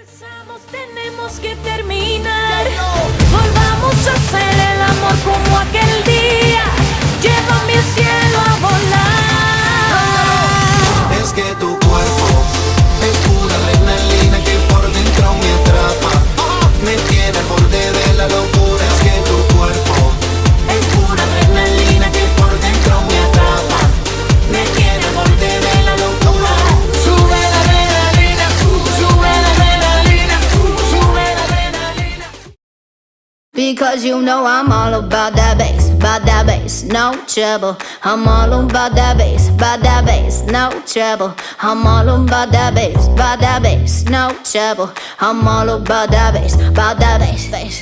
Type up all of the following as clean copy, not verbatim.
Empezamos, tenemos que terminar. Volvamos a hacer el amor como aquel día. Llévame al cielo a volar. Es que tu cuerpo es pura adrenalina que por dentro me atrapa. Me tiene al borde de la locura. Es que tu cuerpo es pura adrenalina que por dentro me atrapa. Me tiene al borde de la locura. Sube la adrenalina, sube la adrenalina, sube la adrenalina. Because you know I'm all about that bass, no trouble. I'm all about that bass, no trouble. I'm all about that bass, no trouble. I'm all about that bass, bass.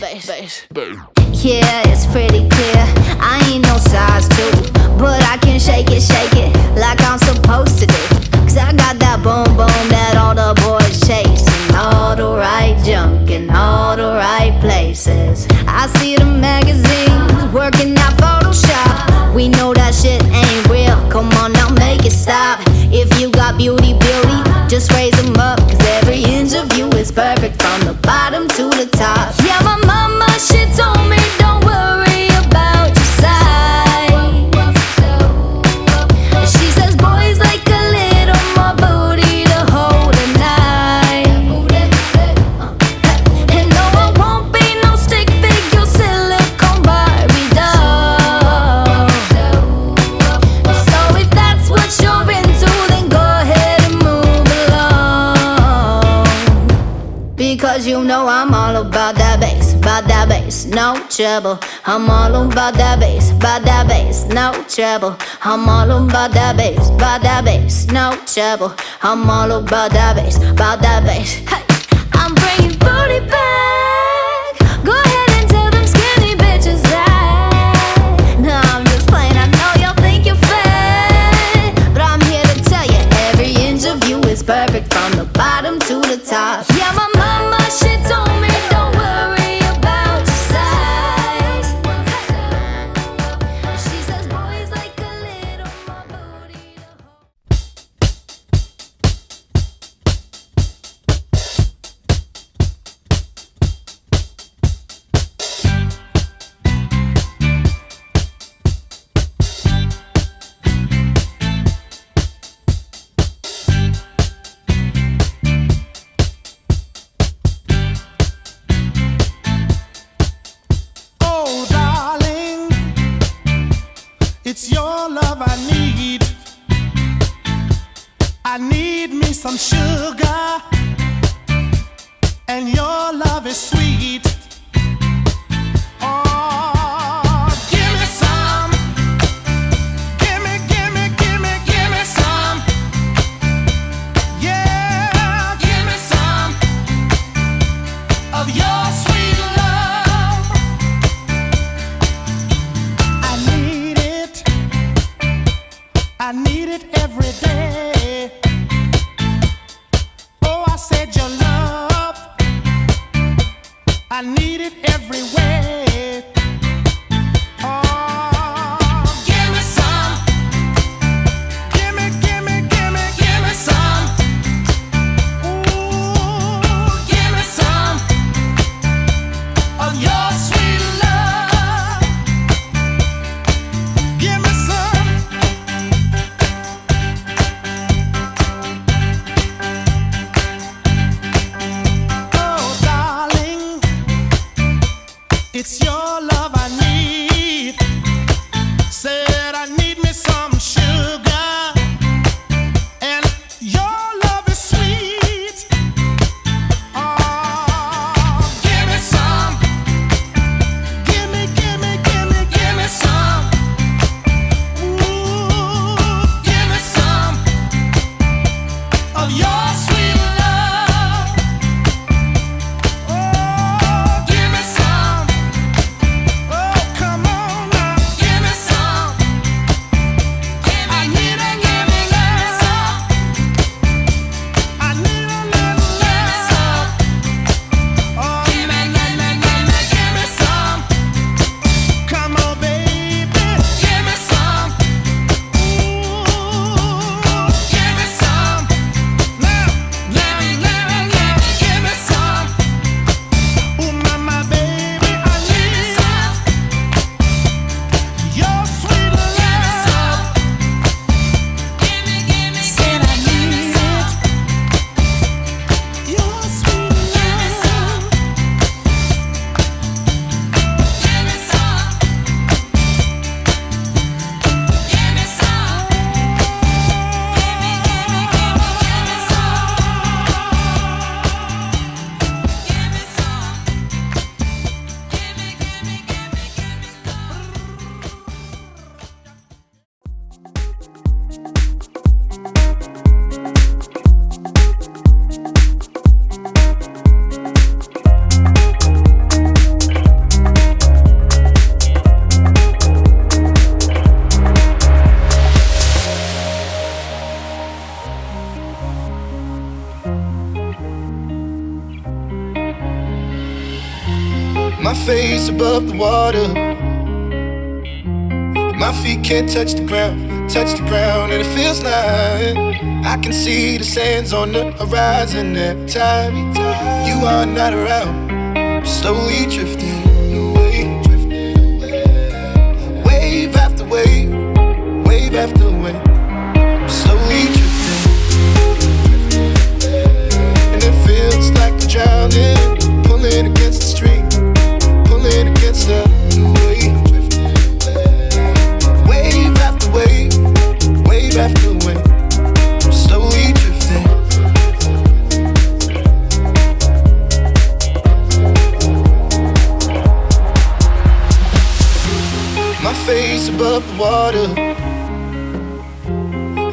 Yeah, it's pretty clear. I ain't no size 2, but I can shake it like I'm supposed to do. Cause I got that boom boom that all the boys chase, and all the right junk in all the right places. I see the magazines working out Photoshop. We know that shit ain't real. Come on now, make it stop. If you got beauty, just raise them up. Cause every inch of you is perfect from the bottom to the top. Yeah, my mama, she told me don't worry about your size. She says boys like a little more booty to hold at night. And no, I won't be no stick figure silicone Barbie doll. So if that's what you're into, then go ahead and move along. Because you know I'm all about that bass, no trouble. I'm all about that bass, no trouble. I'm all about that bass, no trouble. I'm all about that bass, Hey, I'm bringing booty back. Go ahead and tell them skinny bitches that. No, I'm just playing, I know y'all think you're fat, but I'm here to tell you every inch of you is perfect from the bottom to the top. Yeah, my mama, she told me don't worry about your size. She says boys like a little more booty to hold. Oh, darling, it's your love I need. I need me some sugar, and your love is sweet. Oh, give me some. Give me some. Yeah, give me some of your sweet love. I need it every day. Oh, I said your love, I need it every way. Oh, give me some. Give me some. Ooh, give me some of your sweet love. Give me some. Oh, darling, My face above the water. My feet can't touch the ground, and it feels like I can see the sands on the horizon every time you are not around. I'm slowly drifting away, wave after wave, wave after wave. I'm slowly drifting, and it feels like I'm drowning, pulling against the stream, pulling against the wave. Wave after wave, wave after wave, I'm slowly drifting. My face above the water.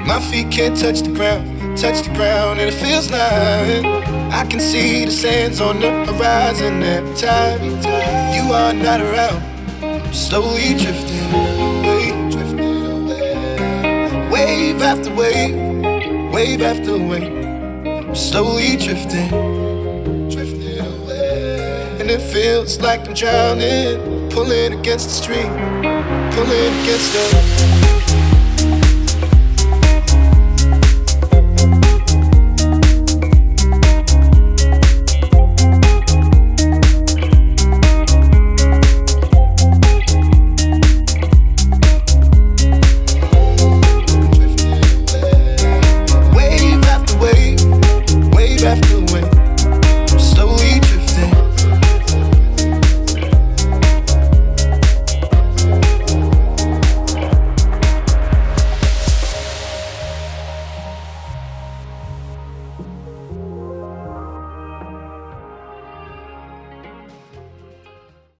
My feet can't touch the ground, and it feels like I can see the sands on the horizon every time you are not around. I'm slowly drifting away, wave after wave, wave after wave. I'm slowly drifting, and it feels like I'm drowning, pulling against the stream, pulling against the